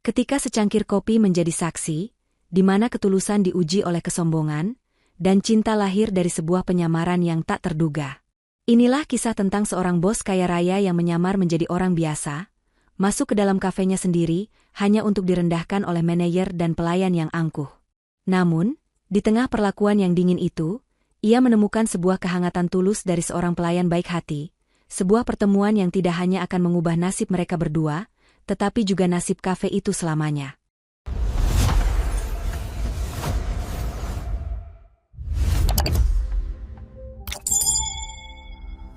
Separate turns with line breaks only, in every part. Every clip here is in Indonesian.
Ketika secangkir kopi menjadi saksi, di mana ketulusan diuji oleh kesombongan, dan cinta lahir dari sebuah penyamaran yang tak terduga. Inilah kisah tentang seorang bos kaya raya yang menyamar menjadi orang biasa, masuk ke dalam kafenya sendiri, hanya untuk direndahkan oleh manajer dan pelayan yang angkuh. Namun, di tengah perlakuan yang dingin itu, ia menemukan sebuah kehangatan tulus dari seorang pelayan baik hati, sebuah pertemuan yang tidak hanya akan mengubah nasib mereka berdua, tetapi juga nasib kafe itu selamanya.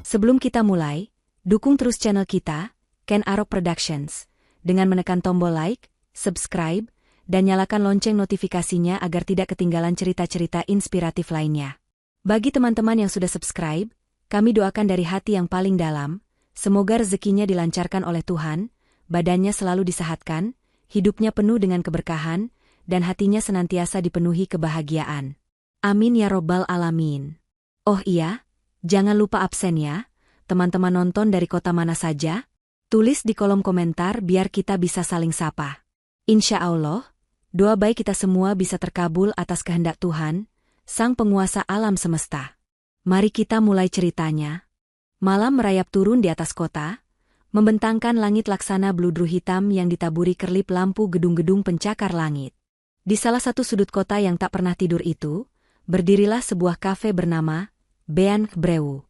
Sebelum kita mulai, dukung terus channel kita, Ken Arok Productions, dengan menekan tombol like, subscribe, dan nyalakan lonceng notifikasinya agar tidak ketinggalan cerita-cerita inspiratif lainnya. Bagi teman-teman yang sudah subscribe, kami doakan dari hati yang paling dalam, semoga rezekinya dilancarkan oleh Tuhan, badannya selalu disehatkan, hidupnya penuh dengan keberkahan, dan hatinya senantiasa dipenuhi kebahagiaan. Amin ya robbal alamin. Oh iya, jangan lupa absen ya, teman-teman nonton dari kota mana saja? Tulis di kolom komentar biar kita bisa saling sapa. Insya Allah, doa baik kita semua bisa terkabul atas kehendak Tuhan, Sang Penguasa alam semesta. Mari kita mulai ceritanya. Malam merayap turun di atas kota, membentangkan langit laksana bludru hitam yang ditaburi kerlip lampu gedung-gedung pencakar langit. Di salah satu sudut kota yang tak pernah tidur itu, berdirilah sebuah kafe bernama Bean Brew.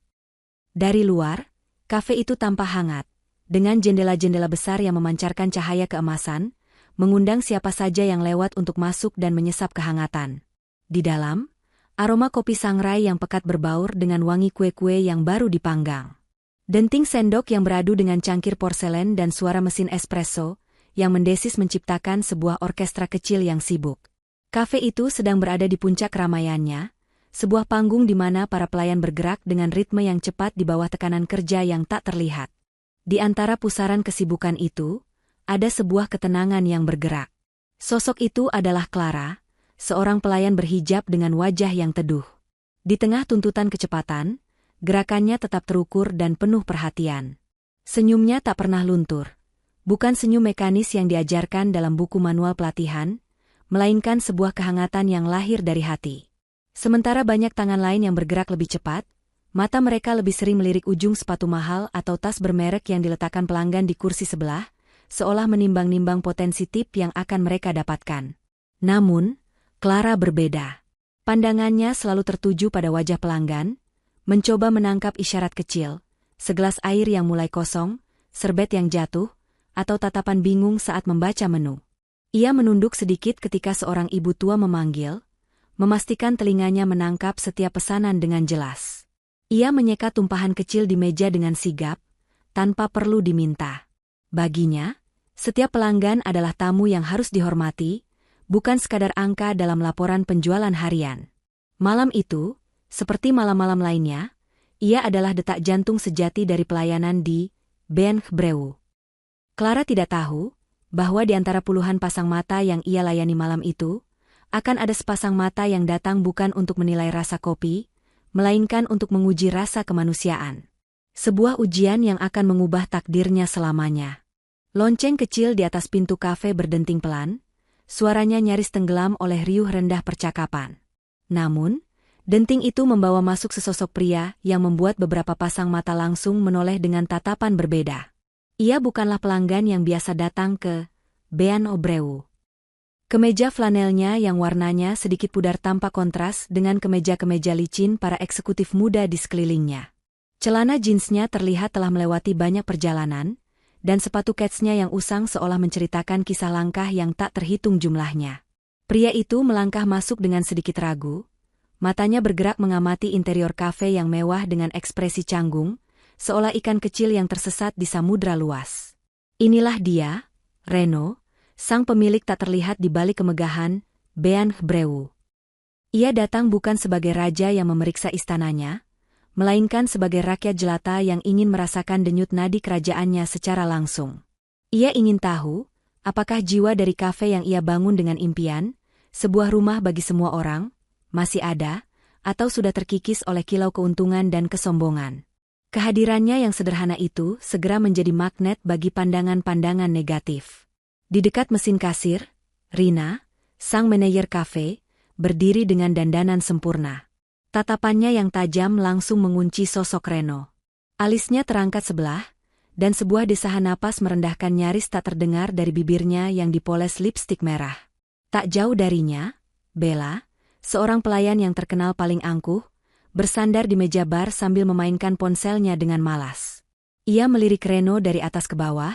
Dari luar, kafe itu tampak hangat, dengan jendela-jendela besar yang memancarkan cahaya keemasan, mengundang siapa saja yang lewat untuk masuk dan menyesap kehangatan. Di dalam, aroma kopi sangrai yang pekat berbaur dengan wangi kue-kue yang baru dipanggang. Denting sendok yang beradu dengan cangkir porselen dan suara mesin espresso, yang mendesis menciptakan sebuah orkestra kecil yang sibuk. Kafe itu sedang berada di puncak keramaiannya, sebuah panggung di mana para pelayan bergerak dengan ritme yang cepat di bawah tekanan kerja yang tak terlihat. Di antara pusaran kesibukan itu, ada sebuah ketenangan yang bergerak. Sosok itu adalah Clara, seorang pelayan berhijab dengan wajah yang teduh. Di tengah tuntutan kecepatan, gerakannya tetap terukur dan penuh perhatian. Senyumnya tak pernah luntur. Bukan senyum mekanis yang diajarkan dalam buku manual pelatihan, melainkan sebuah kehangatan yang lahir dari hati. Sementara banyak tangan lain yang bergerak lebih cepat, mata mereka lebih sering melirik ujung sepatu mahal atau tas bermerek yang diletakkan pelanggan di kursi sebelah, seolah menimbang-nimbang potensi tip yang akan mereka dapatkan. Namun, Clara berbeda. Pandangannya selalu tertuju pada wajah pelanggan, mencoba menangkap isyarat kecil, segelas air yang mulai kosong, serbet yang jatuh, atau tatapan bingung saat membaca menu. Ia menunduk sedikit ketika seorang ibu tua memanggil, memastikan telinganya menangkap setiap pesanan dengan jelas. Ia menyeka tumpahan kecil di meja dengan sigap, tanpa perlu diminta. Baginya, setiap pelanggan adalah tamu yang harus dihormati, bukan sekadar angka dalam laporan penjualan harian. Malam itu, seperti malam-malam lainnya, ia adalah detak jantung sejati dari pelayanan di Bean Brew. Clara tidak tahu bahwa di antara puluhan pasang mata yang ia layani malam itu, akan ada sepasang mata yang datang bukan untuk menilai rasa kopi, melainkan untuk menguji rasa kemanusiaan. Sebuah ujian yang akan mengubah takdirnya selamanya. Lonceng kecil di atas pintu kafe berdenting pelan, suaranya nyaris tenggelam oleh riuh rendah percakapan. Namun, denting itu membawa masuk sesosok pria yang membuat beberapa pasang mata langsung menoleh dengan tatapan berbeda. Ia bukanlah pelanggan yang biasa datang ke Bean Brew. Kemeja flanelnya yang warnanya sedikit pudar tampak kontras dengan kemeja-kemeja licin para eksekutif muda di sekelilingnya. Celana jeansnya terlihat telah melewati banyak perjalanan, dan sepatu ketsnya yang usang seolah menceritakan kisah langkah yang tak terhitung jumlahnya. Pria itu melangkah masuk dengan sedikit ragu, matanya bergerak mengamati interior kafe yang mewah dengan ekspresi canggung, seolah ikan kecil yang tersesat di samudra luas. Inilah dia, Reno, sang pemilik tak terlihat di balik kemegahan Bean Brew. Ia datang bukan sebagai raja yang memeriksa istananya, melainkan sebagai rakyat jelata yang ingin merasakan denyut nadi kerajaannya secara langsung. Ia ingin tahu, apakah jiwa dari kafe yang ia bangun dengan impian, sebuah rumah bagi semua orang, masih ada, atau sudah terkikis oleh kilau keuntungan dan kesombongan. Kehadirannya yang sederhana itu segera menjadi magnet bagi pandangan-pandangan negatif. Di dekat mesin kasir, Rina, sang manajer kafe, berdiri dengan dandanan sempurna. Tatapannya yang tajam langsung mengunci sosok Reno. Alisnya terangkat sebelah, dan sebuah desahan napas merendahkan nyaris tak terdengar dari bibirnya yang dipoles lipstik merah. Tak jauh darinya, Bella, seorang pelayan yang terkenal paling angkuh, bersandar di meja bar sambil memainkan ponselnya dengan malas. Ia melirik Reno dari atas ke bawah,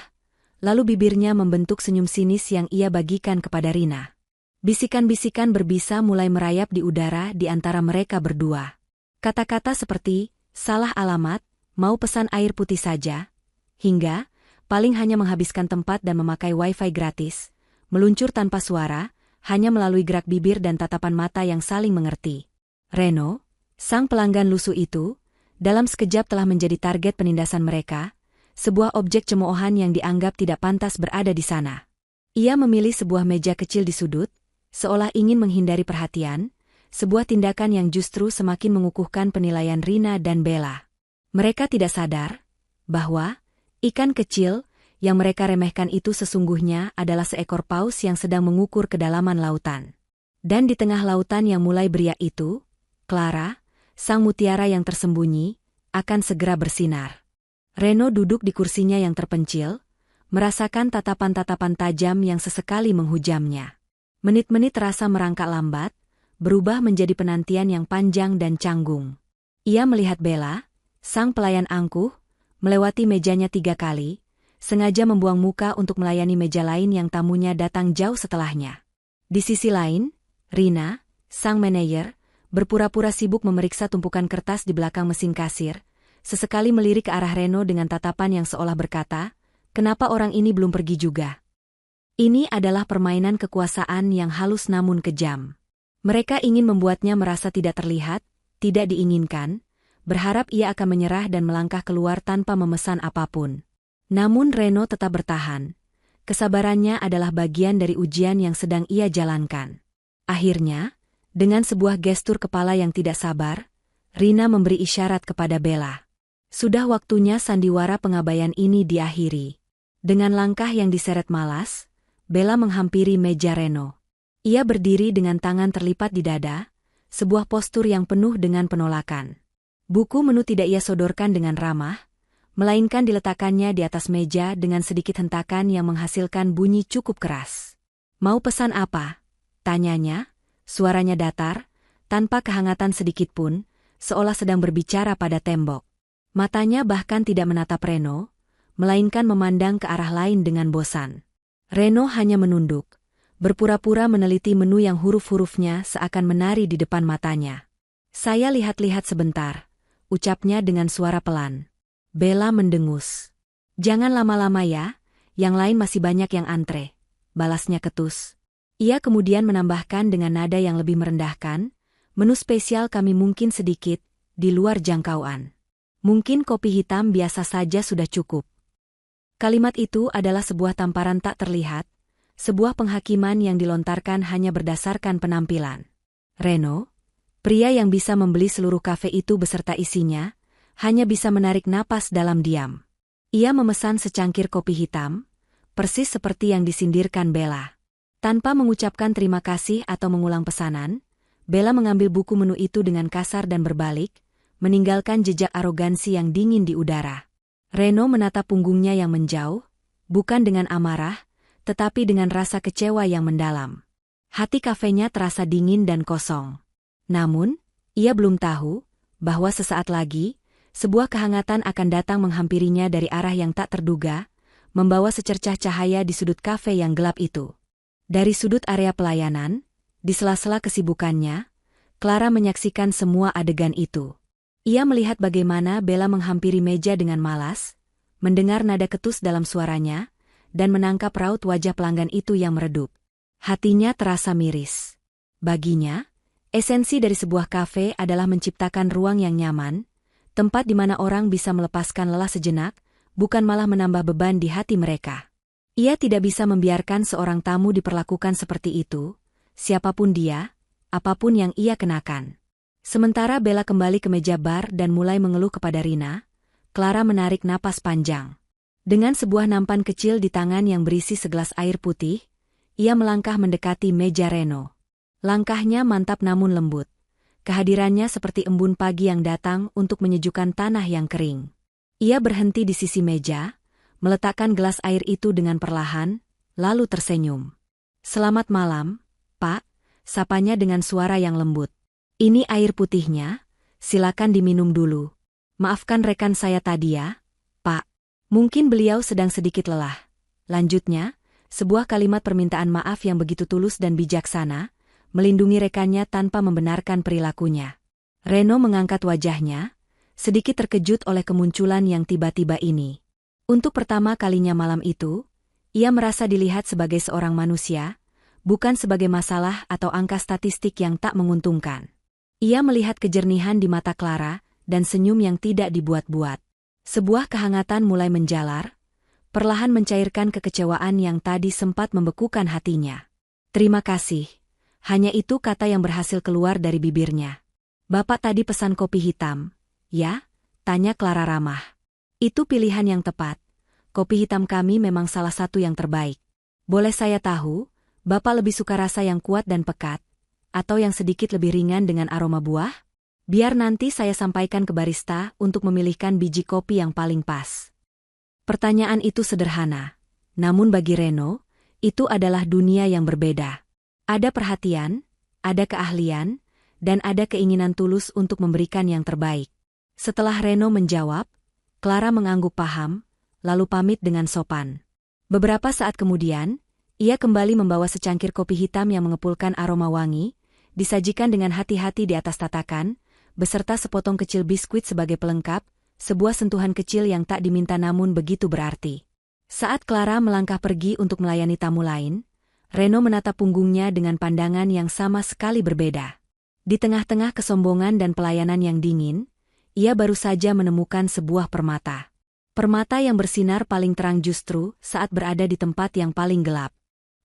lalu bibirnya membentuk senyum sinis yang ia bagikan kepada Rina. Bisikan-bisikan berbisa mulai merayap di udara di antara mereka berdua. Kata-kata seperti, salah alamat, mau pesan air putih saja, hingga, paling hanya menghabiskan tempat dan memakai wifi gratis, meluncur tanpa suara, hanya melalui gerak bibir dan tatapan mata yang saling mengerti. Reno, sang pelanggan lusuh itu, dalam sekejap telah menjadi target penindasan mereka, sebuah objek cemoohan yang dianggap tidak pantas berada di sana. Ia memilih sebuah meja kecil di sudut, seolah ingin menghindari perhatian, sebuah tindakan yang justru semakin mengukuhkan penilaian Rina dan Bella. Mereka tidak sadar bahwa ikan kecil yang mereka remehkan itu sesungguhnya adalah seekor paus yang sedang mengukur kedalaman lautan. Dan di tengah lautan yang mulai beriak itu, Clara, sang mutiara yang tersembunyi, akan segera bersinar. Reno duduk di kursinya yang terpencil, merasakan tatapan-tatapan tajam yang sesekali menghujamnya. Menit-menit terasa merangkak lambat, berubah menjadi penantian yang panjang dan canggung. Ia melihat Bella, sang pelayan angkuh, melewati mejanya 3 kali, sengaja membuang muka untuk melayani meja lain yang tamunya datang jauh setelahnya. Di sisi lain, Rina, sang manajer, berpura-pura sibuk memeriksa tumpukan kertas di belakang mesin kasir, sesekali melirik ke arah Reno dengan tatapan yang seolah berkata, kenapa orang ini belum pergi juga? Ini adalah permainan kekuasaan yang halus namun kejam. Mereka ingin membuatnya merasa tidak terlihat, tidak diinginkan, berharap ia akan menyerah dan melangkah keluar tanpa memesan apapun. Namun Reno tetap bertahan. Kesabarannya adalah bagian dari ujian yang sedang ia jalankan. Akhirnya, dengan sebuah gestur kepala yang tidak sabar, Rina memberi isyarat kepada Bella. Sudah waktunya sandiwara pengabaian ini diakhiri. Dengan langkah yang diseret malas, Bella menghampiri meja Reno. Ia berdiri dengan tangan terlipat di dada, sebuah postur yang penuh dengan penolakan. Buku menu tidak ia sodorkan dengan ramah, melainkan diletakkannya di atas meja dengan sedikit hentakan yang menghasilkan bunyi cukup keras. Mau pesan apa? Tanyanya, suaranya datar, tanpa kehangatan sedikitpun, seolah sedang berbicara pada tembok. Matanya bahkan tidak menatap Reno, melainkan memandang ke arah lain dengan bosan. Reno hanya menunduk, berpura-pura meneliti menu yang huruf-hurufnya seakan menari di depan matanya. Saya lihat-lihat sebentar, ucapnya dengan suara pelan. Bella mendengus. Jangan lama-lama ya, yang lain masih banyak yang antre, balasnya ketus. Ia kemudian menambahkan dengan nada yang lebih merendahkan, menu spesial kami mungkin sedikit, di luar jangkauan. Mungkin kopi hitam biasa saja sudah cukup. Kalimat itu adalah sebuah tamparan tak terlihat, sebuah penghakiman yang dilontarkan hanya berdasarkan penampilan. Reno, pria yang bisa membeli seluruh kafe itu beserta isinya, hanya bisa menarik napas dalam diam. Ia memesan secangkir kopi hitam, persis seperti yang disindirkan Bella. Tanpa mengucapkan terima kasih atau mengulang pesanan, Bella mengambil buku menu itu dengan kasar dan berbalik, meninggalkan jejak arogansi yang dingin di udara. Reno menatap punggungnya yang menjauh, bukan dengan amarah, tetapi dengan rasa kecewa yang mendalam. Hati kafenya terasa dingin dan kosong. Namun, ia belum tahu bahwa sesaat lagi, sebuah kehangatan akan datang menghampirinya dari arah yang tak terduga, membawa secercah cahaya di sudut kafe yang gelap itu. Dari sudut area pelayanan, di sela-sela kesibukannya, Clara menyaksikan semua adegan itu. Ia melihat bagaimana Bella menghampiri meja dengan malas, mendengar nada ketus dalam suaranya, dan menangkap raut wajah pelanggan itu yang meredup. Hatinya terasa miris. Baginya, esensi dari sebuah kafe adalah menciptakan ruang yang nyaman, tempat di mana orang bisa melepaskan lelah sejenak, bukan malah menambah beban di hati mereka. Ia tidak bisa membiarkan seorang tamu diperlakukan seperti itu, siapapun dia, apapun yang ia kenakan. Sementara Bella kembali ke meja bar dan mulai mengeluh kepada Rina, Clara menarik napas panjang. Dengan sebuah nampan kecil di tangan yang berisi segelas air putih, ia melangkah mendekati meja Reno. Langkahnya mantap namun lembut. Kehadirannya seperti embun pagi yang datang untuk menyejukkan tanah yang kering. Ia berhenti di sisi meja, meletakkan gelas air itu dengan perlahan, lalu tersenyum. "Selamat malam, Pak," sapanya dengan suara yang lembut. "Ini air putihnya, silakan diminum dulu. Maafkan rekan saya tadi ya, Pak." Mungkin beliau sedang sedikit lelah. Lanjutnya, sebuah kalimat permintaan maaf yang begitu tulus dan bijaksana, melindungi rekannya tanpa membenarkan perilakunya. Reno mengangkat wajahnya, sedikit terkejut oleh kemunculan yang tiba-tiba ini. Untuk pertama kalinya malam itu, ia merasa dilihat sebagai seorang manusia, bukan sebagai masalah atau angka statistik yang tak menguntungkan. Ia melihat kejernihan di mata Clara dan senyum yang tidak dibuat-buat. Sebuah kehangatan mulai menjalar, perlahan mencairkan kekecewaan yang tadi sempat membekukan hatinya. "Terima kasih." Hanya itu kata yang berhasil keluar dari bibirnya. "Bapak tadi pesan kopi hitam, ya?" tanya Clara ramah. "Itu pilihan yang tepat. Kopi hitam kami memang salah satu yang terbaik. Boleh saya tahu, Bapak lebih suka rasa yang kuat dan pekat, atau yang sedikit lebih ringan dengan aroma buah? Biar nanti saya sampaikan ke barista untuk memilihkan biji kopi yang paling pas." Pertanyaan itu sederhana, namun bagi Reno, itu adalah dunia yang berbeda. Ada perhatian, ada keahlian, dan ada keinginan tulus untuk memberikan yang terbaik. Setelah Reno menjawab, Clara mengangguk paham, lalu pamit dengan sopan. Beberapa saat kemudian, ia kembali membawa secangkir kopi hitam yang mengepulkan aroma wangi, disajikan dengan hati-hati di atas tatakan, beserta sepotong kecil biskuit sebagai pelengkap, sebuah sentuhan kecil yang tak diminta namun begitu berarti. Saat Clara melangkah pergi untuk melayani tamu lain, Reno menatap punggungnya dengan pandangan yang sama sekali berbeda. Di tengah-tengah kesombongan dan pelayanan yang dingin, ia baru saja menemukan sebuah permata. Permata yang bersinar paling terang justru saat berada di tempat yang paling gelap.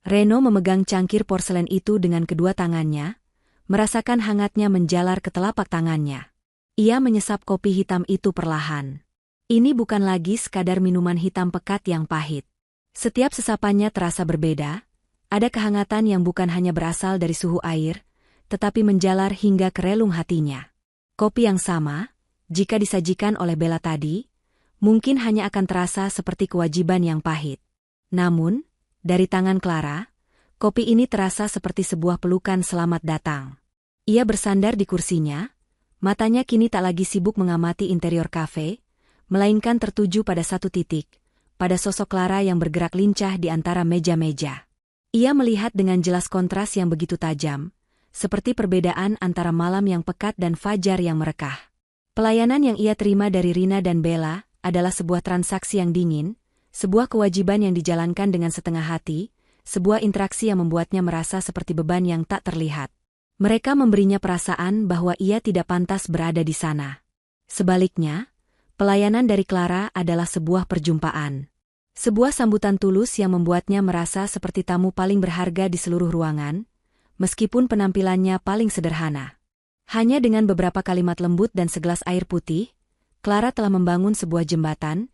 Reno memegang cangkir porselen itu dengan kedua tangannya, merasakan hangatnya menjalar ke telapak tangannya. Ia menyesap kopi hitam itu perlahan. Ini bukan lagi sekadar minuman hitam pekat yang pahit. Setiap sesapannya terasa berbeda, ada kehangatan yang bukan hanya berasal dari suhu air, tetapi menjalar hingga ke relung hatinya. Kopi yang sama, jika disajikan oleh Bella tadi, mungkin hanya akan terasa seperti kewajiban yang pahit. Namun, dari tangan Clara, kopi ini terasa seperti sebuah pelukan selamat datang. Ia bersandar di kursinya, matanya kini tak lagi sibuk mengamati interior kafe, melainkan tertuju pada satu titik, pada sosok Clara yang bergerak lincah di antara meja-meja. Ia melihat dengan jelas kontras yang begitu tajam, seperti perbedaan antara malam yang pekat dan fajar yang merekah. Pelayanan yang ia terima dari Rina dan Bella adalah sebuah transaksi yang dingin, sebuah kewajiban yang dijalankan dengan setengah hati, sebuah interaksi yang membuatnya merasa seperti beban yang tak terlihat. Mereka memberinya perasaan bahwa ia tidak pantas berada di sana. Sebaliknya, pelayanan dari Clara adalah sebuah perjumpaan. Sebuah sambutan tulus yang membuatnya merasa seperti tamu paling berharga di seluruh ruangan, meskipun penampilannya paling sederhana. Hanya dengan beberapa kalimat lembut dan segelas air putih, Clara telah membangun sebuah jembatan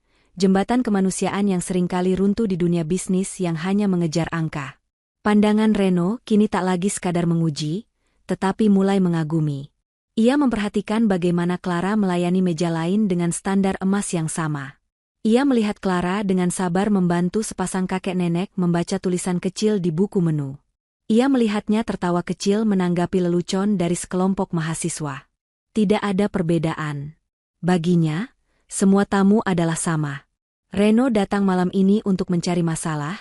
kemanusiaan yang seringkali runtuh di dunia bisnis yang hanya mengejar angka. Pandangan Reno kini tak lagi sekadar menguji, tetapi mulai mengagumi. Ia memperhatikan bagaimana Clara melayani meja lain dengan standar emas yang sama. Ia melihat Clara dengan sabar membantu sepasang kakek nenek membaca tulisan kecil di buku menu. Ia melihatnya tertawa kecil menanggapi lelucon dari sekelompok mahasiswa. Tidak ada perbedaan. Baginya, semua tamu adalah sama. Reno datang malam ini untuk mencari masalah,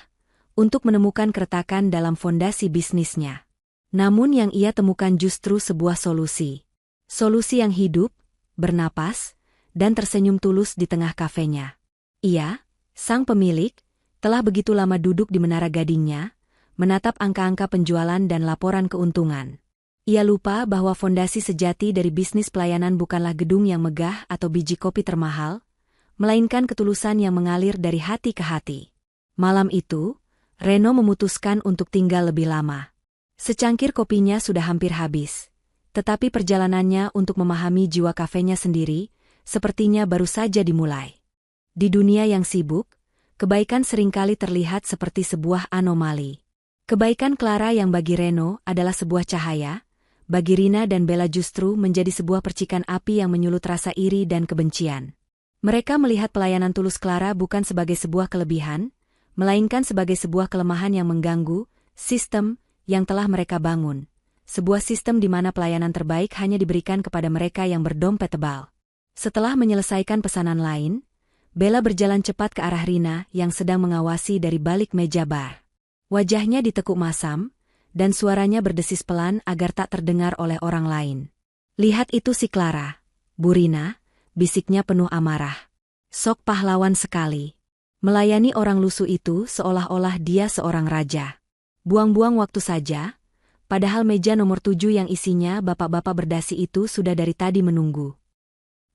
untuk menemukan keretakan dalam fondasi bisnisnya. Namun yang ia temukan justru sebuah solusi. Solusi yang hidup, bernapas, dan tersenyum tulus di tengah kafenya. Ia, sang pemilik, telah begitu lama duduk di menara gadingnya, menatap angka-angka penjualan dan laporan keuntungan. Ia lupa bahwa fondasi sejati dari bisnis pelayanan bukanlah gedung yang megah atau biji kopi termahal, melainkan ketulusan yang mengalir dari hati ke hati. Malam itu, Reno memutuskan untuk tinggal lebih lama. Secangkir kopinya sudah hampir habis, tetapi perjalanannya untuk memahami jiwa kafenya sendiri, sepertinya baru saja dimulai. Di dunia yang sibuk, Kebaikan seringkali terlihat seperti sebuah anomali. Kebaikan Clara yang bagi Reno adalah sebuah cahaya, bagi Rina dan Bella justru menjadi sebuah percikan api yang menyulut rasa iri dan kebencian. Mereka melihat pelayanan tulus Clara bukan sebagai sebuah kelebihan, melainkan sebagai sebuah kelemahan yang mengganggu sistem yang telah mereka bangun. Sebuah sistem di mana pelayanan terbaik hanya diberikan kepada mereka yang berdompet tebal. Setelah menyelesaikan pesanan lain, Bella berjalan cepat ke arah Rina yang sedang mengawasi dari balik meja bar. Wajahnya ditekuk masam, dan suaranya berdesis pelan agar tak terdengar oleh orang lain. "Lihat itu si Clara, Bu Rina," bisiknya penuh amarah. "Sok pahlawan sekali. Melayani orang lusuh itu seolah-olah dia seorang raja. Buang-buang waktu saja, padahal meja nomor 7 yang isinya bapak-bapak berdasi itu sudah dari tadi menunggu."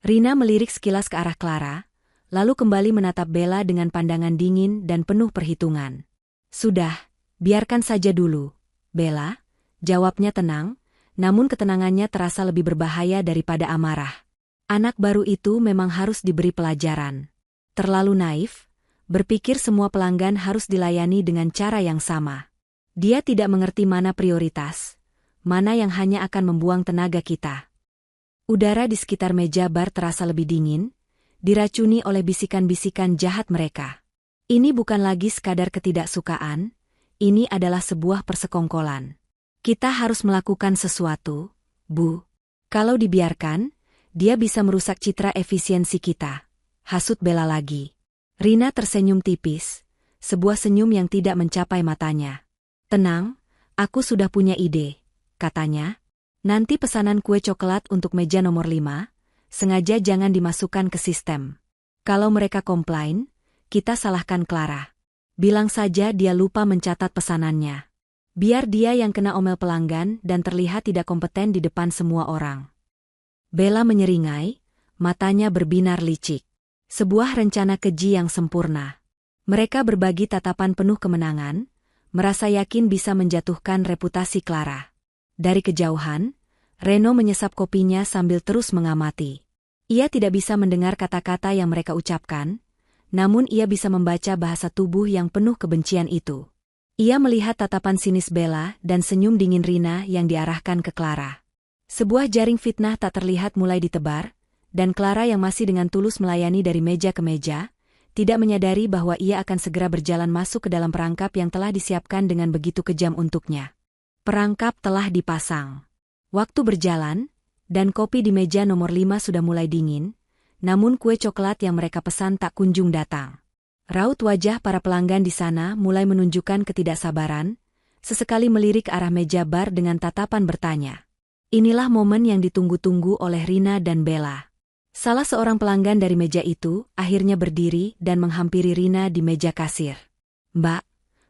Rina melirik sekilas ke arah Clara, lalu kembali menatap Bella dengan pandangan dingin dan penuh perhitungan. "Sudah, biarkan saja dulu, Bella," jawabnya tenang, namun ketenangannya terasa lebih berbahaya daripada amarah. Anak baru itu memang harus diberi pelajaran. Terlalu naif, berpikir semua pelanggan harus dilayani dengan cara yang sama. Dia tidak mengerti mana prioritas, mana yang hanya akan membuang tenaga kita. Udara di sekitar meja bar terasa lebih dingin, diracuni oleh bisikan-bisikan jahat mereka. Ini bukan lagi sekadar ketidaksukaan, ini adalah sebuah persekongkolan. "Kita harus melakukan sesuatu, Bu. Kalau dibiarkan, dia bisa merusak citra efisiensi kita," hasut Bella lagi. Rina tersenyum tipis, sebuah senyum yang tidak mencapai matanya. "Tenang, aku sudah punya ide," katanya. "Nanti pesanan kue coklat untuk meja nomor 5, sengaja jangan dimasukkan ke sistem. Kalau mereka komplain, kita salahkan Clara. Bilang saja dia lupa mencatat pesanannya. Biar dia yang kena omel pelanggan dan terlihat tidak kompeten di depan semua orang." Bella menyeringai, matanya berbinar licik. Sebuah rencana keji yang sempurna. Mereka berbagi tatapan penuh kemenangan, merasa yakin bisa menjatuhkan reputasi Clara. Dari kejauhan, Reno menyesap kopinya sambil terus mengamati. Ia tidak bisa mendengar kata-kata yang mereka ucapkan, namun ia bisa membaca bahasa tubuh yang penuh kebencian itu. Ia melihat tatapan sinis Bella dan senyum dingin Rina yang diarahkan ke Clara. Sebuah jaring fitnah tak terlihat mulai ditebar, dan Clara yang masih dengan tulus melayani dari meja ke meja, tidak menyadari bahwa ia akan segera berjalan masuk ke dalam perangkap yang telah disiapkan dengan begitu kejam untuknya. Perangkap telah dipasang. Waktu berjalan, dan kopi di meja nomor 5 sudah mulai dingin, namun kue coklat yang mereka pesan tak kunjung datang. Raut wajah para pelanggan di sana mulai menunjukkan ketidaksabaran, sesekali melirik ke arah meja bar dengan tatapan bertanya. Inilah momen yang ditunggu-tunggu oleh Rina dan Bella. Salah seorang pelanggan dari meja itu akhirnya berdiri dan menghampiri Rina di meja kasir. "Mbak,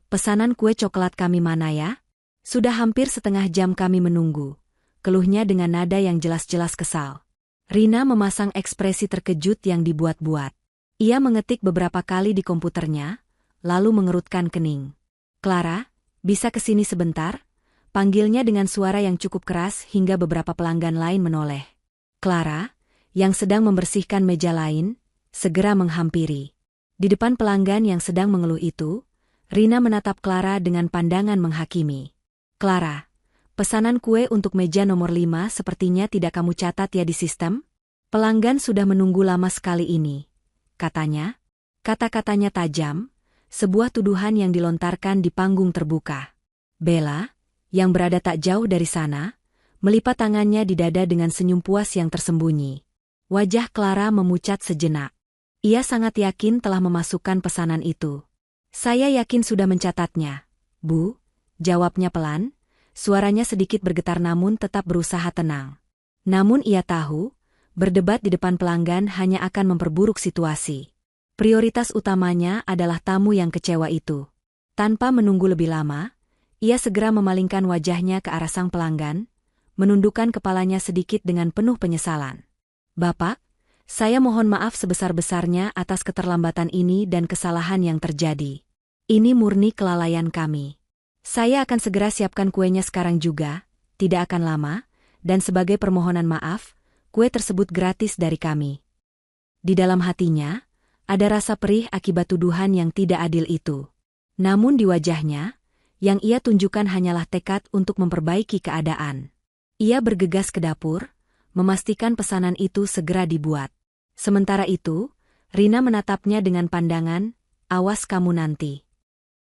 pesanan kue coklat kami mana ya? Sudah hampir setengah jam kami menunggu," keluhnya dengan nada yang jelas-jelas kesal. Rina memasang ekspresi terkejut yang dibuat-buat. Ia mengetik beberapa kali di komputernya, lalu mengerutkan kening. "Clara, bisa kesini sebentar?" Panggilnya dengan suara yang cukup keras hingga beberapa pelanggan lain menoleh. Clara, yang sedang membersihkan meja lain, segera menghampiri. Di depan pelanggan yang sedang mengeluh itu, Rina menatap Clara dengan pandangan menghakimi. "Clara, pesanan kue untuk meja nomor 5 sepertinya tidak kamu catat ya di sistem? Pelanggan sudah menunggu lama sekali ini," katanya. Kata-katanya tajam, sebuah tuduhan yang dilontarkan di panggung terbuka. Bella, yang berada tak jauh dari sana, melipat tangannya di dada dengan senyum puas yang tersembunyi. Wajah Clara memucat sejenak. Ia sangat yakin telah memasukkan pesanan itu. "Saya yakin sudah mencatatnya, Bu," jawabnya pelan, suaranya sedikit bergetar namun tetap berusaha tenang. Namun ia tahu, berdebat di depan pelanggan hanya akan memperburuk situasi. Prioritas utamanya adalah tamu yang kecewa itu. Tanpa menunggu lebih lama, ia segera memalingkan wajahnya ke arah sang pelanggan, menundukkan kepalanya sedikit dengan penuh penyesalan. "Bapak, saya mohon maaf sebesar-besarnya atas keterlambatan ini dan kesalahan yang terjadi. Ini murni kelalaian kami. Saya akan segera siapkan kuenya sekarang juga, tidak akan lama, dan sebagai permohonan maaf, kue tersebut gratis dari kami." Di dalam hatinya, Ada rasa perih akibat tuduhan yang tidak adil itu. Namun di wajahnya, yang ia tunjukkan hanyalah tekad untuk memperbaiki keadaan. Ia bergegas ke dapur, memastikan pesanan itu segera dibuat. Sementara itu, Rina menatapnya dengan pandangan, "Awas kamu nanti."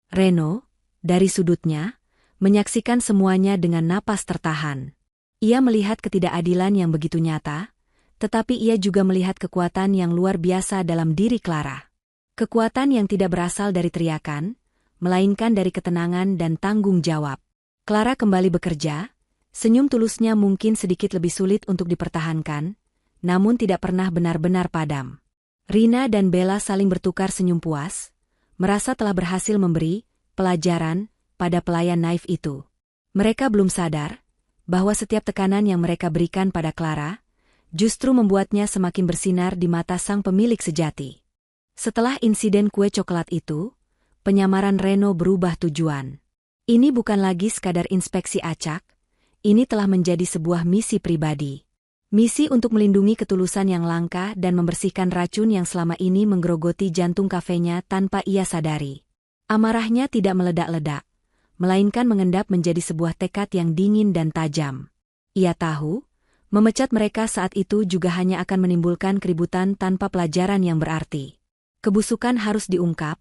Reno, dari sudutnya, menyaksikan semuanya dengan napas tertahan. Ia melihat ketidakadilan yang begitu nyata, tetapi ia juga melihat kekuatan yang luar biasa dalam diri Clara. Kekuatan yang tidak berasal dari teriakan, melainkan dari ketenangan dan tanggung jawab. Clara kembali bekerja, senyum tulusnya mungkin sedikit lebih sulit untuk dipertahankan, namun tidak pernah benar-benar padam. Rina dan Bella saling bertukar senyum puas, merasa telah berhasil memberi pelajaran pada pelayan naif itu. Mereka belum sadar bahwa setiap tekanan yang mereka berikan pada Clara justru membuatnya semakin bersinar di mata sang pemilik sejati. Setelah insiden kue coklat itu, penyamaran Reno berubah tujuan. Ini bukan lagi sekadar inspeksi acak, ini telah menjadi sebuah misi pribadi. Misi untuk melindungi ketulusan yang langka dan membersihkan racun yang selama ini menggerogoti jantung kafenya tanpa ia sadari. Amarahnya tidak meledak-ledak, melainkan mengendap menjadi sebuah tekad yang dingin dan tajam. Ia tahu, memecat mereka saat itu juga hanya akan menimbulkan keributan tanpa pelajaran yang berarti. Kebusukan harus diungkap,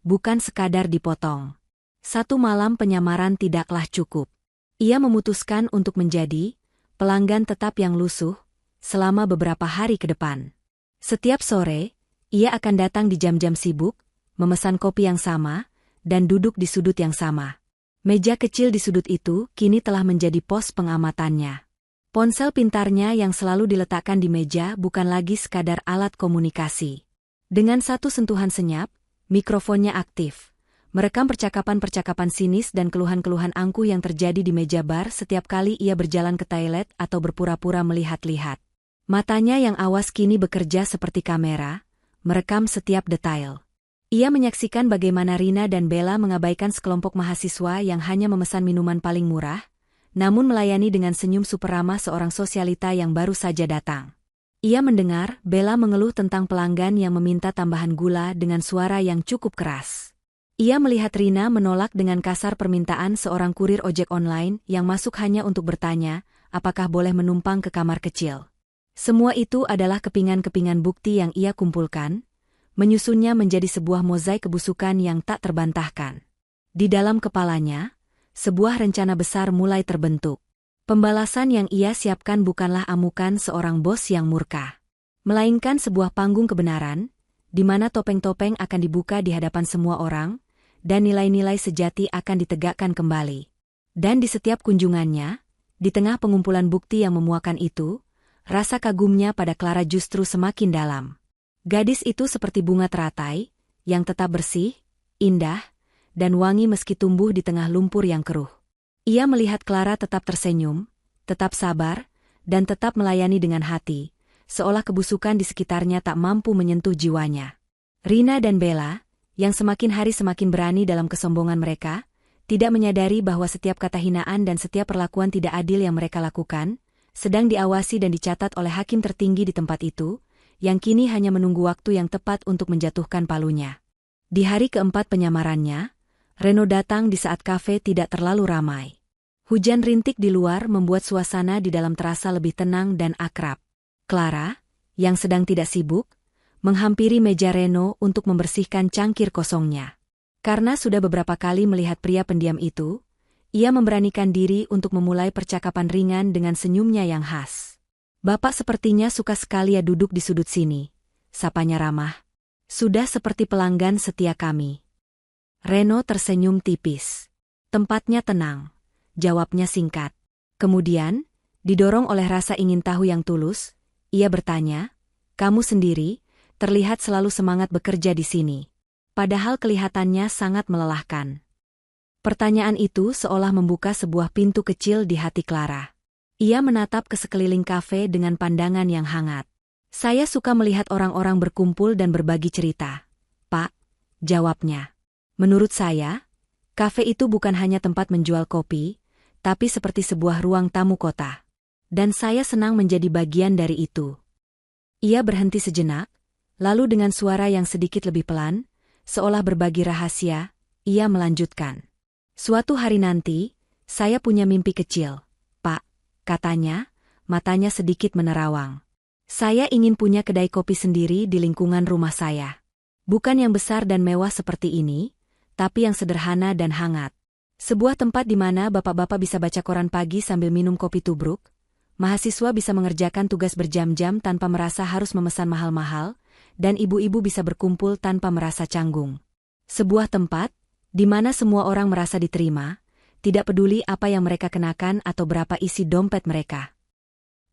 bukan sekadar dipotong. Satu malam penyamaran tidaklah cukup. Ia memutuskan untuk menjadi pelanggan tetap yang lusuh selama beberapa hari ke depan. Setiap sore, ia akan datang di jam-jam sibuk, memesan kopi yang sama, dan duduk di sudut yang sama. Meja kecil di sudut itu kini telah menjadi pos pengamatannya. Ponsel pintarnya yang selalu diletakkan di meja bukan lagi sekadar alat komunikasi. Dengan satu sentuhan senyap, mikrofonnya aktif, merekam percakapan-percakapan sinis dan keluhan-keluhan angkuh yang terjadi di meja bar setiap kali ia berjalan ke toilet atau berpura-pura melihat-lihat. Matanya yang awas kini bekerja seperti kamera, merekam setiap detail. Ia menyaksikan bagaimana Rina dan Bella mengabaikan sekelompok mahasiswa yang hanya memesan minuman paling murah, namun melayani dengan senyum super ramah seorang sosialita yang baru saja datang. Ia mendengar Bella mengeluh tentang pelanggan yang meminta tambahan gula dengan suara yang cukup keras. Ia melihat Rina menolak dengan kasar permintaan seorang kurir ojek online yang masuk hanya untuk bertanya, apakah boleh menumpang ke kamar kecil. Semua itu adalah kepingan-kepingan bukti yang ia kumpulkan, menyusunnya menjadi sebuah mozaik kebusukan yang tak terbantahkan. Di dalam kepalanya, sebuah rencana besar mulai terbentuk. Pembalasan yang ia siapkan bukanlah amukan seorang bos yang murka, melainkan sebuah panggung kebenaran, di mana topeng-topeng akan dibuka di hadapan semua orang, dan nilai-nilai sejati akan ditegakkan kembali. Dan di setiap kunjungannya, di tengah pengumpulan bukti yang memuakan itu, rasa kagumnya pada Clara justru semakin dalam. Gadis itu seperti bunga teratai, yang tetap bersih, indah, dan wangi meski tumbuh di tengah lumpur yang keruh. Ia melihat Clara tetap tersenyum, tetap sabar, dan tetap melayani dengan hati, seolah kebusukan di sekitarnya tak mampu menyentuh jiwanya. Rina dan Bella, yang semakin hari semakin berani dalam kesombongan mereka, tidak menyadari bahwa setiap kata hinaan dan setiap perlakuan tidak adil yang mereka lakukan, sedang diawasi dan dicatat oleh hakim tertinggi di tempat itu, yang kini hanya menunggu waktu yang tepat untuk menjatuhkan palunya. Di hari keempat penyamarannya, Reno datang di saat kafe tidak terlalu ramai. Hujan rintik di luar membuat suasana di dalam terasa lebih tenang dan akrab. Clara, yang sedang tidak sibuk, menghampiri meja Reno untuk membersihkan cangkir kosongnya. Karena sudah beberapa kali melihat pria pendiam itu, ia memberanikan diri untuk memulai percakapan ringan dengan senyumnya yang khas. "Bapak sepertinya suka sekali ya duduk di sudut sini," sapanya ramah. "Sudah seperti pelanggan setia kami." Reno tersenyum tipis. "Tempatnya tenang," jawabnya singkat. Kemudian, didorong oleh rasa ingin tahu yang tulus, ia bertanya, "Kamu sendiri, terlihat selalu semangat bekerja di sini. Padahal kelihatannya sangat melelahkan." Pertanyaan itu seolah membuka sebuah pintu kecil di hati Clara. Ia menatap ke sekeliling kafe dengan pandangan yang hangat. "Saya suka melihat orang-orang berkumpul dan berbagi cerita, Pak," jawabnya. "Menurut saya, kafe itu bukan hanya tempat menjual kopi, tapi seperti sebuah ruang tamu kota. Dan saya senang menjadi bagian dari itu." Ia berhenti sejenak, Lalu dengan suara yang sedikit lebih pelan, seolah berbagi rahasia, ia melanjutkan. Suatu hari nanti, saya punya mimpi kecil, Pak, katanya, matanya sedikit menerawang. Saya ingin punya kedai kopi sendiri di lingkungan rumah saya. Bukan yang besar dan mewah seperti ini, tapi yang sederhana dan hangat. Sebuah tempat di mana bapak-bapak bisa baca koran pagi sambil minum kopi tubruk, mahasiswa bisa mengerjakan tugas berjam-jam tanpa merasa harus memesan mahal-mahal, dan ibu-ibu bisa berkumpul tanpa merasa canggung. Sebuah tempat, di mana semua orang merasa diterima, tidak peduli apa yang mereka kenakan atau berapa isi dompet mereka.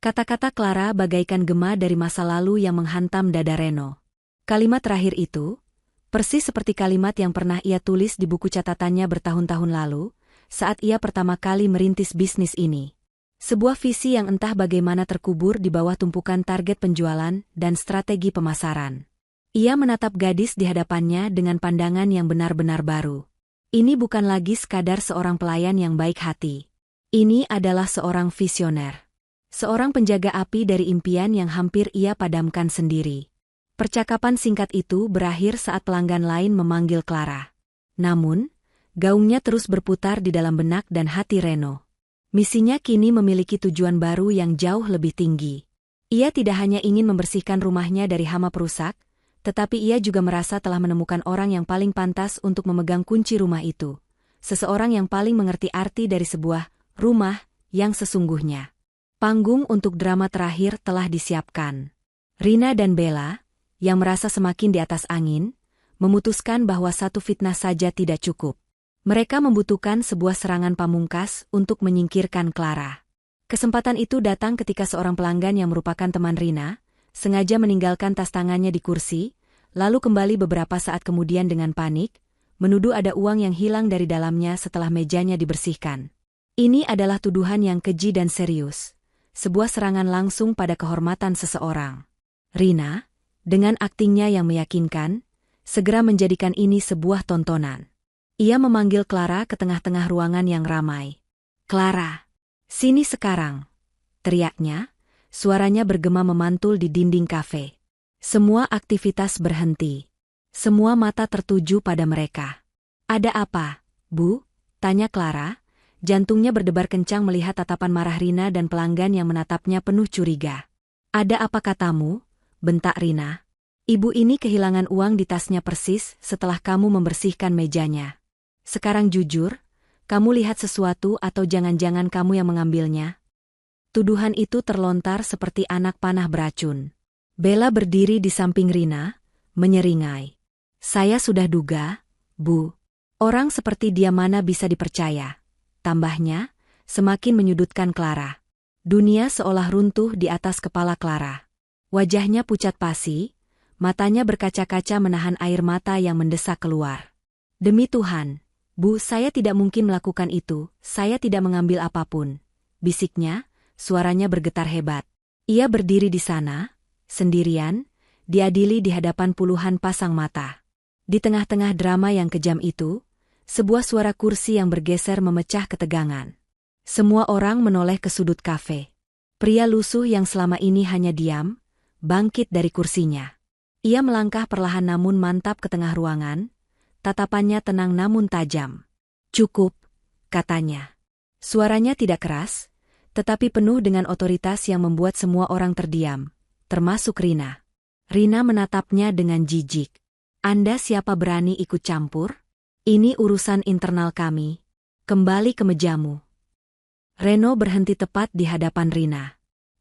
Kata-kata Clara bagaikan gema dari masa lalu yang menghantam dada Reno. Kalimat terakhir itu, persis seperti kalimat yang pernah ia tulis di buku catatannya bertahun-tahun lalu, saat ia pertama kali merintis bisnis ini. Sebuah visi yang entah bagaimana terkubur di bawah tumpukan target penjualan dan strategi pemasaran. Ia menatap gadis di hadapannya dengan pandangan yang benar-benar baru. Ini bukan lagi sekadar seorang pelayan yang baik hati. Ini adalah seorang visioner. Seorang penjaga api dari impian yang hampir ia padamkan sendiri. Percakapan singkat itu berakhir saat pelanggan lain memanggil Clara. Namun, gaungnya terus berputar di dalam benak dan hati Reno. Misinya kini memiliki tujuan baru yang jauh lebih tinggi. Ia tidak hanya ingin membersihkan rumahnya dari hama perusak, tetapi ia juga merasa telah menemukan orang yang paling pantas untuk memegang kunci rumah itu. Seseorang yang paling mengerti arti dari sebuah rumah yang sesungguhnya. Panggung untuk drama terakhir telah disiapkan. Rina dan Bella, yang merasa semakin di atas angin, memutuskan bahwa satu fitnah saja tidak cukup. Mereka membutuhkan sebuah serangan pamungkas untuk menyingkirkan Clara. Kesempatan itu datang ketika seorang pelanggan yang merupakan teman Rina, sengaja meninggalkan tas tangannya di kursi, lalu kembali beberapa saat kemudian dengan panik, menuduh ada uang yang hilang dari dalamnya setelah mejanya dibersihkan. Ini adalah tuduhan yang keji dan serius. Sebuah serangan langsung pada kehormatan seseorang. Rina, dengan aktingnya yang meyakinkan, segera menjadikan ini sebuah tontonan. Ia memanggil Clara ke tengah-tengah ruangan yang ramai. "Clara, sini sekarang," teriaknya, suaranya bergema memantul di dinding kafe. Semua aktivitas berhenti. Semua mata tertuju pada mereka. "Ada apa, Bu?" tanya Clara, jantungnya berdebar kencang melihat tatapan marah Rina dan pelanggan yang menatapnya penuh curiga. "Ada apa katamu?" bentak Rina. "Ibu ini kehilangan uang di tasnya persis setelah kamu membersihkan mejanya. Sekarang jujur, kamu lihat sesuatu atau jangan-jangan kamu yang mengambilnya?" Tuduhan itu terlontar seperti anak panah beracun. Bella berdiri di samping Rina, menyeringai. "Saya sudah duga, Bu. Orang seperti dia mana bisa dipercaya?" Tambahnya, semakin menyudutkan Clara. Dunia seolah runtuh di atas kepala Clara. Wajahnya pucat pasi, matanya berkaca-kaca menahan air mata yang mendesak keluar. "Demi Tuhan, Bu, saya tidak mungkin melakukan itu, saya tidak mengambil apapun," bisiknya, suaranya bergetar hebat. Ia berdiri di sana, sendirian, diadili di hadapan puluhan pasang mata. Di tengah-tengah drama yang kejam itu, sebuah suara kursi yang bergeser memecah ketegangan. Semua orang menoleh ke sudut kafe. Pria lusuh yang selama ini hanya diam, bangkit dari kursinya. Ia melangkah perlahan namun mantap ke tengah ruangan, tatapannya tenang namun tajam. "Cukup," katanya. Suaranya tidak keras, tetapi penuh dengan otoritas yang membuat semua orang terdiam, termasuk Rina. Rina menatapnya dengan jijik. "Anda siapa berani ikut campur? Ini urusan internal kami. Kembali ke mejamu." Reno berhenti tepat di hadapan Rina.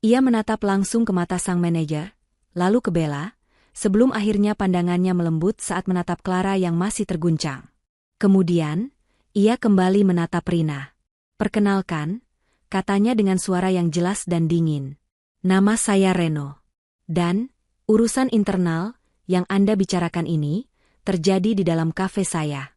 Ia menatap langsung ke mata sang manajer, lalu ke Bella, sebelum akhirnya pandangannya melembut saat menatap Clara yang masih terguncang. Kemudian, ia kembali menatap Rina. "Perkenalkan," katanya dengan suara yang jelas dan dingin. "Nama saya Reno. Dan, urusan internal yang Anda bicarakan ini terjadi di dalam kafe saya."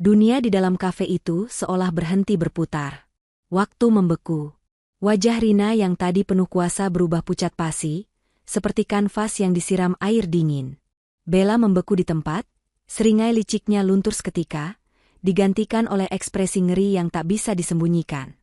Dunia di dalam kafe itu seolah berhenti berputar. Waktu membeku. Wajah Rina yang tadi penuh kuasa berubah pucat pasi, seperti kanvas yang disiram air dingin. Bella membeku di tempat, seringai liciknya luntur seketika, digantikan oleh ekspresi ngeri yang tak bisa disembunyikan.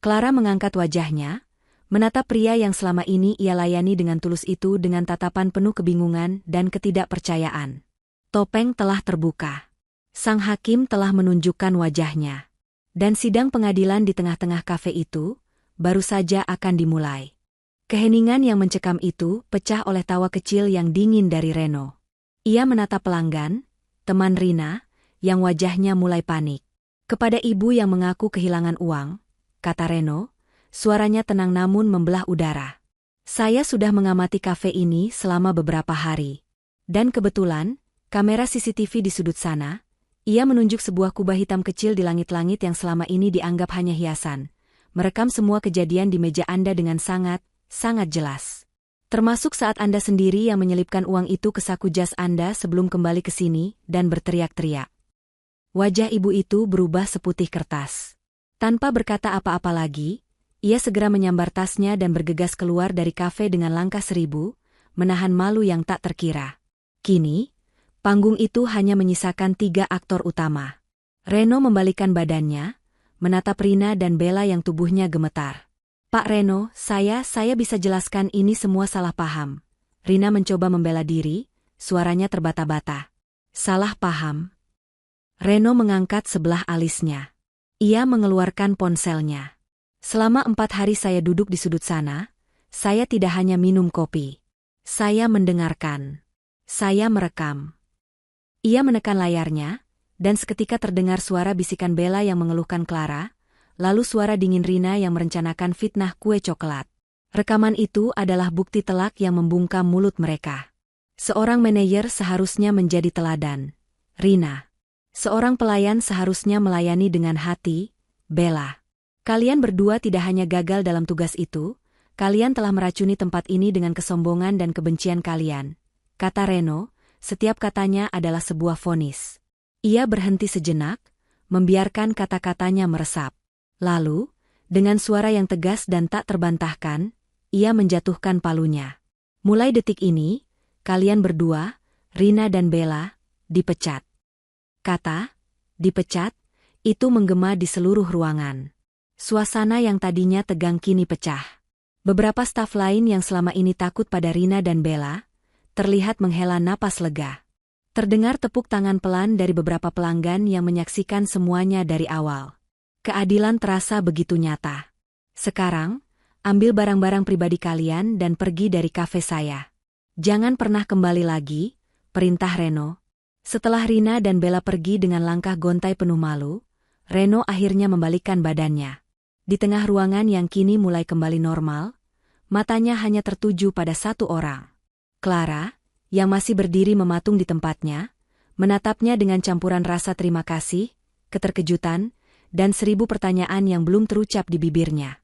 Clara mengangkat wajahnya, Menatap pria yang selama ini ia layani dengan tulus itu dengan tatapan penuh kebingungan dan ketidakpercayaan. Topeng telah terbuka. Sang hakim telah menunjukkan wajahnya. Dan sidang pengadilan di tengah-tengah kafe itu baru saja akan dimulai. Keheningan yang mencekam itu pecah oleh tawa kecil yang dingin dari Reno. Ia menatap pelanggan, teman Rina, yang wajahnya mulai panik. Kepada ibu yang mengaku kehilangan uang, kata Reno, suaranya tenang namun membelah udara. Saya sudah mengamati kafe ini selama beberapa hari. Dan kebetulan, kamera CCTV di sudut sana, ia menunjuk sebuah kubah hitam kecil di langit-langit yang selama ini dianggap hanya hiasan, merekam semua kejadian di meja Anda dengan sangat jelas. Termasuk saat Anda sendiri yang menyelipkan uang itu ke saku jas Anda sebelum kembali ke sini dan berteriak-teriak. Wajah ibu itu berubah seputih kertas. Tanpa berkata apa-apa lagi, ia segera menyambar tasnya dan bergegas keluar dari kafe dengan langkah 1000, menahan malu yang tak terkira. Kini, panggung itu hanya menyisakan 3 aktor utama. Reno membalikkan badannya, menatap Rina dan Bella yang tubuhnya gemetar. Pak Reno, saya bisa jelaskan ini semua salah paham. Rina mencoba membela diri, suaranya terbata-bata. Salah paham? Reno mengangkat sebelah alisnya. Ia mengeluarkan ponselnya. Selama 4 hari saya duduk di sudut sana, saya tidak hanya minum kopi. Saya mendengarkan. Saya merekam. Ia menekan layarnya, dan seketika terdengar suara bisikan Bella yang mengeluhkan Clara, lalu suara dingin Rina yang merencanakan fitnah kue coklat. Rekaman itu adalah bukti telak yang membungkam mulut mereka. Seorang manajer seharusnya menjadi teladan. Rina. Seorang pelayan seharusnya melayani dengan hati. Bella. Kalian berdua tidak hanya gagal dalam tugas itu, kalian telah meracuni tempat ini dengan kesombongan dan kebencian kalian. Kata Reno, setiap katanya adalah sebuah vonis. Ia berhenti sejenak, membiarkan kata-katanya meresap. Lalu, dengan suara yang tegas dan tak terbantahkan, ia menjatuhkan palunya. Mulai detik ini, kalian berdua, Rina dan Bella, dipecat. Kata, dipecat, itu menggema di seluruh ruangan. Suasana yang tadinya tegang kini pecah. Beberapa staf lain yang selama ini takut pada Rina dan Bella, terlihat menghela napas lega. Terdengar tepuk tangan pelan dari beberapa pelanggan yang menyaksikan semuanya dari awal. Keadilan terasa begitu nyata. Sekarang, ambil barang-barang pribadi kalian dan pergi dari kafe saya. Jangan pernah kembali lagi, perintah Reno. Setelah Rina dan Bella pergi dengan langkah gontai penuh malu, Reno akhirnya membalikkan badannya. Di tengah ruangan yang kini mulai kembali normal, matanya hanya tertuju pada satu orang. Clara, yang masih berdiri mematung di tempatnya, menatapnya dengan campuran rasa terima kasih, keterkejutan, dan 1000 pertanyaan yang belum terucap di bibirnya.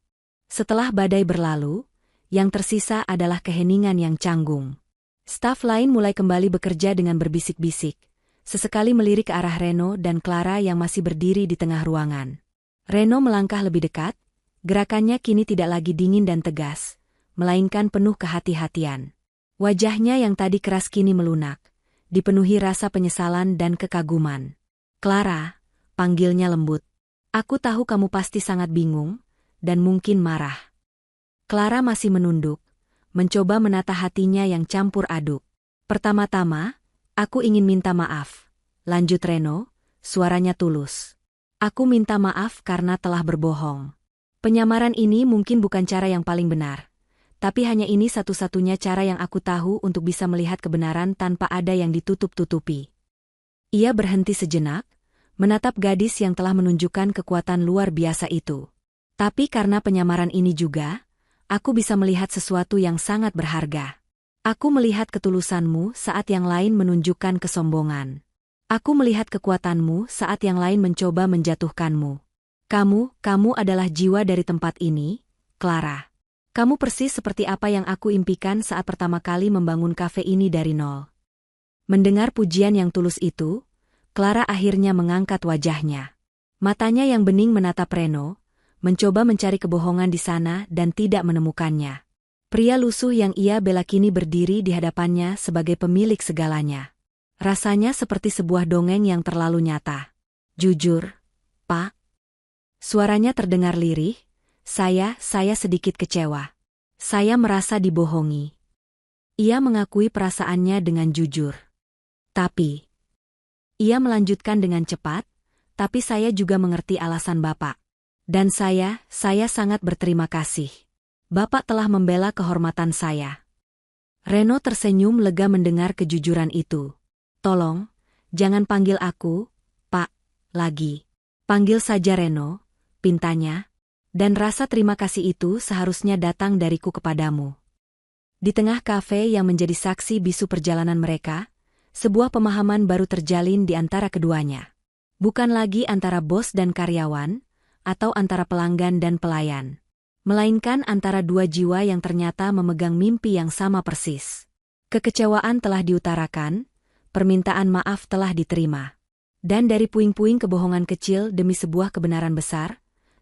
Setelah badai berlalu, yang tersisa adalah keheningan yang canggung. Staf lain mulai kembali bekerja dengan berbisik-bisik, sesekali melirik ke arah Reno dan Clara yang masih berdiri di tengah ruangan. Reno melangkah lebih dekat, gerakannya kini tidak lagi dingin dan tegas, melainkan penuh kehati-hatian. Wajahnya yang tadi keras kini melunak, dipenuhi rasa penyesalan dan kekaguman. Clara, panggilnya lembut. Aku tahu kamu pasti sangat bingung, dan mungkin marah. Clara masih menunduk, mencoba menata hatinya yang campur aduk. Pertama-tama, aku ingin minta maaf. Lanjut Reno, suaranya tulus. Aku minta maaf karena telah berbohong. Penyamaran ini mungkin bukan cara yang paling benar. Tapi hanya ini satu-satunya cara yang aku tahu untuk bisa melihat kebenaran tanpa ada yang ditutup-tutupi. Ia berhenti sejenak, menatap gadis yang telah menunjukkan kekuatan luar biasa itu. Tapi karena penyamaran ini juga, aku bisa melihat sesuatu yang sangat berharga. Aku melihat ketulusanmu saat yang lain menunjukkan kesombongan. Aku melihat kekuatanmu saat yang lain mencoba menjatuhkanmu. Kamu adalah jiwa dari tempat ini, Clara. Kamu persis seperti apa yang aku impikan saat pertama kali membangun kafe ini dari nol. Mendengar pujian yang tulus itu, Clara akhirnya mengangkat wajahnya. Matanya yang bening menatap Reno, mencoba mencari kebohongan di sana dan tidak menemukannya. Pria lusuh yang ia bela kini berdiri di hadapannya sebagai pemilik segalanya. Rasanya seperti sebuah dongeng yang terlalu nyata. Jujur, Pak. Suaranya terdengar lirih, saya sedikit kecewa. Saya merasa dibohongi. Ia mengakui perasaannya dengan jujur. Tapi, ia melanjutkan dengan cepat, tapi saya juga mengerti alasan Bapak. Dan saya sangat berterima kasih. Bapak telah membela kehormatan saya. Reno tersenyum lega mendengar kejujuran itu. Tolong, jangan panggil aku, Pak, lagi. Panggil saja Reno, pintanya. Dan rasa terima kasih itu seharusnya datang dariku kepadamu. Di tengah kafe yang menjadi saksi bisu perjalanan mereka, sebuah pemahaman baru terjalin di antara keduanya. Bukan lagi antara bos dan karyawan, atau antara pelanggan dan pelayan. Melainkan antara dua jiwa yang ternyata memegang mimpi yang sama persis. Kekecewaan telah diutarakan, permintaan maaf telah diterima. Dan dari puing-puing kebohongan kecil demi sebuah kebenaran besar,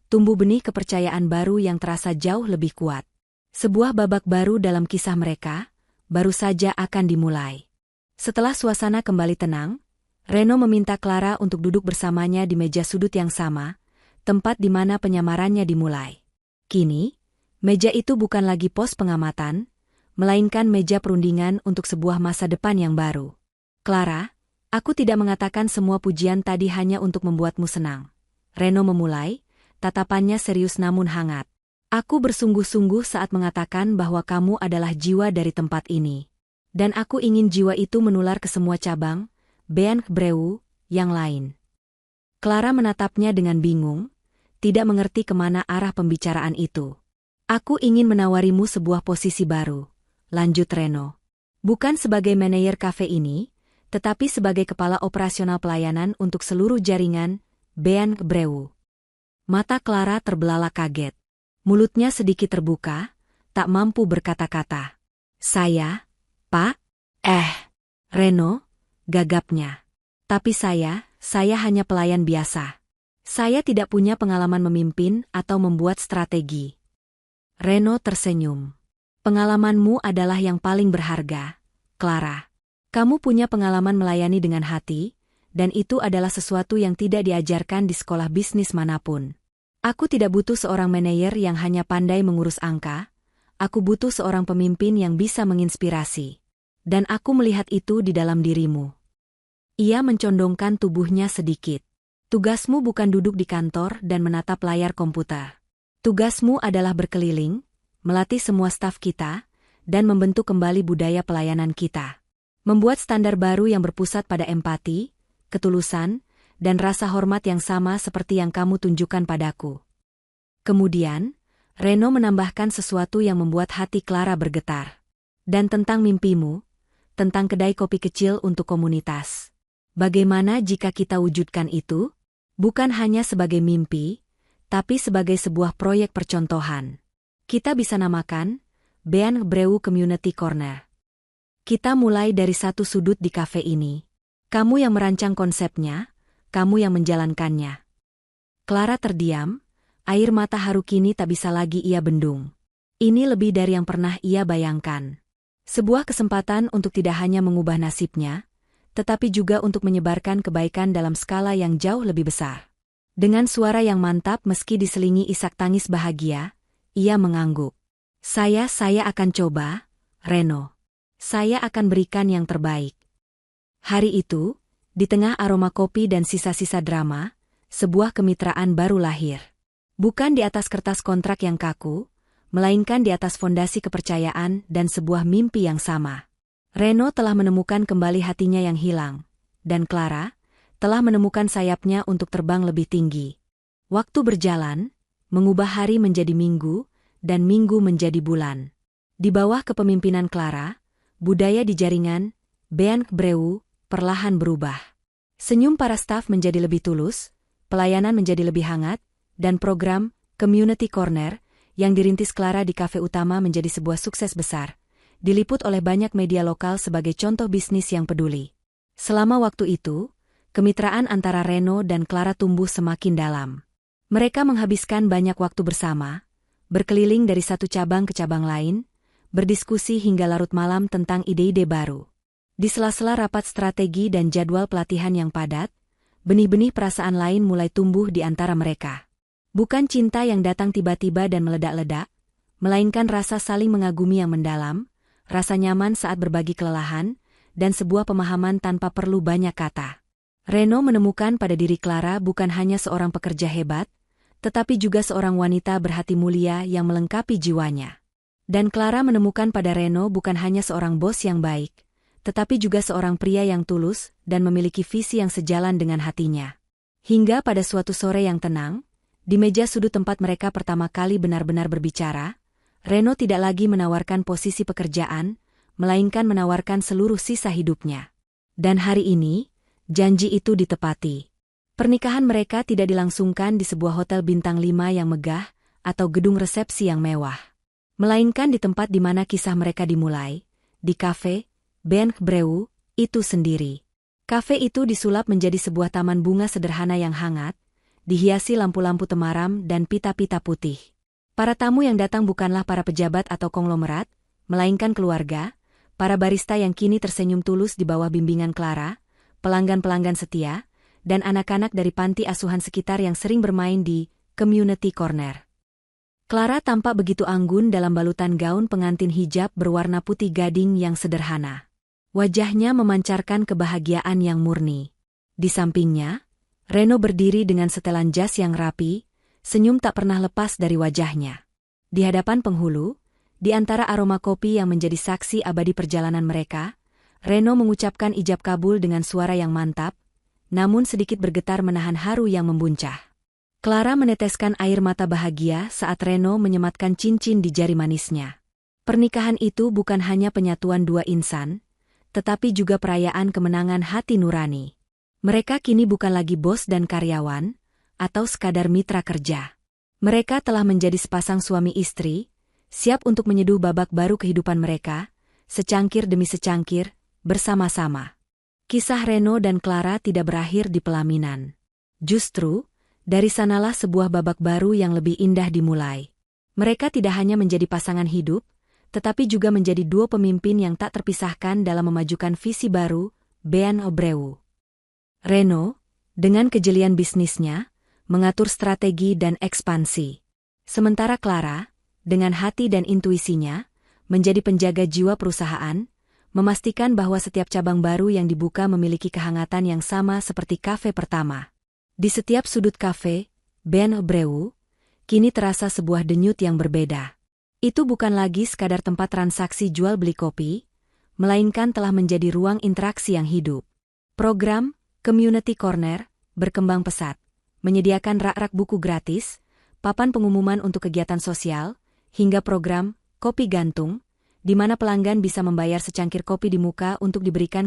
tumbuh benih kepercayaan baru yang terasa jauh lebih kuat. Sebuah babak baru dalam kisah mereka, baru saja akan dimulai. Setelah suasana kembali tenang, Reno meminta Clara untuk duduk bersamanya di meja sudut yang sama, tempat di mana penyamarannya dimulai. Kini, meja itu bukan lagi pos pengamatan, melainkan meja perundingan untuk sebuah masa depan yang baru. Clara, aku tidak mengatakan semua pujian tadi hanya untuk membuatmu senang. Reno memulai, tatapannya serius namun hangat. Aku bersungguh-sungguh saat mengatakan bahwa kamu adalah jiwa dari tempat ini. Dan aku ingin jiwa itu menular ke semua cabang, Bean Breu, yang lain. Clara menatapnya dengan bingung, tidak mengerti kemana arah pembicaraan itu. Aku ingin menawarimu sebuah posisi baru, lanjut Reno. Bukan sebagai manajer kafe ini, tetapi sebagai kepala operasional pelayanan untuk seluruh jaringan, Bean Breu. Mata Clara terbelalak kaget. Mulutnya sedikit terbuka, tak mampu berkata-kata. Saya, Pak? Reno, gagapnya. Tapi saya hanya pelayan biasa. Saya tidak punya pengalaman memimpin atau membuat strategi. Reno tersenyum. Pengalamanmu adalah yang paling berharga, Clara. Kamu punya pengalaman melayani dengan hati, dan itu adalah sesuatu yang tidak diajarkan di sekolah bisnis manapun. Aku tidak butuh seorang manajer yang hanya pandai mengurus angka, aku butuh seorang pemimpin yang bisa menginspirasi. Dan aku melihat itu di dalam dirimu. Ia mencondongkan tubuhnya sedikit. Tugasmu bukan duduk di kantor dan menatap layar komputer. Tugasmu adalah berkeliling, melatih semua staf kita, dan membentuk kembali budaya pelayanan kita. Membuat standar baru yang berpusat pada empati, ketulusan, dan rasa hormat yang sama seperti yang kamu tunjukkan padaku. Kemudian, Reno menambahkan sesuatu yang membuat hati Clara bergetar. Dan tentang mimpimu, tentang kedai kopi kecil untuk komunitas. Bagaimana jika kita wujudkan itu? Bukan hanya sebagai mimpi, tapi sebagai sebuah proyek percontohan. Kita bisa namakan Bean Breu Community Corner. Kita mulai dari satu sudut di kafe ini. Kamu yang merancang konsepnya, kamu yang menjalankannya. Clara terdiam, air mata haru kini tak bisa lagi ia bendung. Ini lebih dari yang pernah ia bayangkan. Sebuah kesempatan untuk tidak hanya mengubah nasibnya, tetapi juga untuk menyebarkan kebaikan dalam skala yang jauh lebih besar. Dengan suara yang mantap meski diselingi isak tangis bahagia, ia mengangguk. Saya akan coba, Reno. Saya akan berikan yang terbaik. Hari itu, di tengah aroma kopi dan sisa-sisa drama, sebuah kemitraan baru lahir. Bukan di atas kertas kontrak yang kaku, melainkan di atas fondasi kepercayaan dan sebuah mimpi yang sama. Reno telah menemukan kembali hatinya yang hilang, dan Clara telah menemukan sayapnya untuk terbang lebih tinggi. Waktu berjalan, mengubah hari menjadi minggu, dan minggu menjadi bulan. Di bawah kepemimpinan Clara, budaya di jaringan Bean Breu perlahan berubah. Senyum para staf menjadi lebih tulus, pelayanan menjadi lebih hangat, dan program Community Corner yang dirintis Clara di kafe utama menjadi sebuah sukses besar, diliput oleh banyak media lokal sebagai contoh bisnis yang peduli. Selama waktu itu, kemitraan antara Reno dan Clara tumbuh semakin dalam. Mereka menghabiskan banyak waktu bersama, berkeliling dari satu cabang ke cabang lain, berdiskusi hingga larut malam tentang ide-ide baru. Di sela-sela rapat strategi dan jadwal pelatihan yang padat, benih-benih perasaan lain mulai tumbuh di antara mereka. Bukan cinta yang datang tiba-tiba dan meledak-ledak, melainkan rasa saling mengagumi yang mendalam, rasa nyaman saat berbagi kelelahan, dan sebuah pemahaman tanpa perlu banyak kata. Reno menemukan pada diri Clara bukan hanya seorang pekerja hebat, tetapi juga seorang wanita berhati mulia yang melengkapi jiwanya. Dan Clara menemukan pada Reno bukan hanya seorang bos yang baik, tetapi juga seorang pria yang tulus dan memiliki visi yang sejalan dengan hatinya. Hingga pada suatu sore yang tenang, di meja sudut tempat mereka pertama kali benar-benar berbicara, Reno tidak lagi menawarkan posisi pekerjaan, melainkan menawarkan seluruh sisa hidupnya. Dan hari ini, janji itu ditepati. Pernikahan mereka tidak dilangsungkan di sebuah hotel bintang 5 yang megah atau gedung resepsi yang mewah, melainkan di tempat di mana kisah mereka dimulai, di kafe Ben Breu itu sendiri. Kafe itu disulap menjadi sebuah taman bunga sederhana yang hangat, dihiasi lampu-lampu temaram dan pita-pita putih. Para tamu yang datang bukanlah para pejabat atau konglomerat, melainkan keluarga, para barista yang kini tersenyum tulus di bawah bimbingan Clara, pelanggan-pelanggan setia, dan anak-anak dari panti asuhan sekitar yang sering bermain di community corner. Clara tampak begitu anggun dalam balutan gaun pengantin hijab berwarna putih gading yang sederhana. Wajahnya memancarkan kebahagiaan yang murni. Di sampingnya, Reno berdiri dengan setelan jas yang rapi, senyum tak pernah lepas dari wajahnya. Di hadapan penghulu, di antara aroma kopi yang menjadi saksi abadi perjalanan mereka, Reno mengucapkan ijab kabul dengan suara yang mantap, namun sedikit bergetar menahan haru yang membuncah. Clara meneteskan air mata bahagia saat Reno menyematkan cincin di jari manisnya. Pernikahan itu bukan hanya penyatuan dua insan, tetapi juga perayaan kemenangan hati nurani. Mereka kini bukan lagi bos dan karyawan, atau sekadar mitra kerja. Mereka telah menjadi sepasang suami istri, siap untuk menyeduh babak baru kehidupan mereka, secangkir demi secangkir, bersama-sama. Kisah Reno dan Clara tidak berakhir di pelaminan. Justru, dari sanalah sebuah babak baru yang lebih indah dimulai. Mereka tidak hanya menjadi pasangan hidup, tetapi juga menjadi dua pemimpin yang tak terpisahkan dalam memajukan visi baru, Ben Breu. Reno, dengan kejelian bisnisnya, mengatur strategi dan ekspansi. Sementara Clara, dengan hati dan intuisinya, menjadi penjaga jiwa perusahaan, memastikan bahwa setiap cabang baru yang dibuka memiliki kehangatan yang sama seperti kafe pertama. Di setiap sudut kafe, Ben Breu, kini terasa sebuah denyut yang berbeda. Itu bukan lagi sekadar tempat transaksi jual-beli kopi, melainkan telah menjadi ruang interaksi yang hidup. Program Community Corner berkembang pesat, menyediakan rak-rak buku gratis, papan pengumuman untuk kegiatan sosial, hingga program Kopi Gantung, di mana pelanggan bisa membayar secangkir kopi di muka untuk diberikan